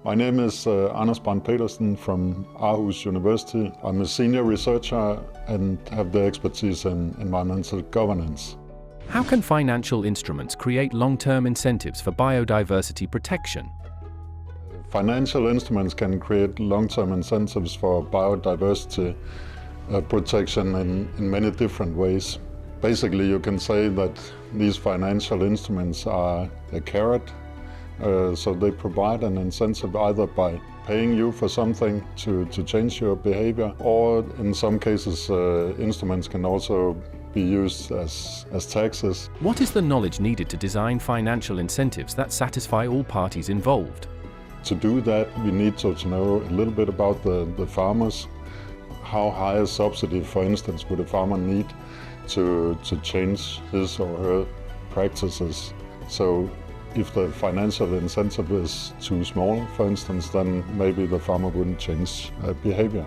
My name is Branth Pedersen from Aarhus University. I'm a senior researcher and have the expertise in environmental governance. How can financial instruments create long-term incentives for biodiversity protection? Financial instruments can create long-term incentives for biodiversity protection in many different ways. Basically, you can say that these financial instruments are a carrot. So they provide an incentive either by paying you for something to change your behavior, or in some cases instruments can also be used as taxes. What is the knowledge needed to design financial incentives that satisfy all parties involved? To do that, we need to know a little bit about the farmers. How high a subsidy, for instance, would a farmer need to change his or her practices? So if the financial incentive is too small, for instance, then maybe the farmer wouldn't change behavior.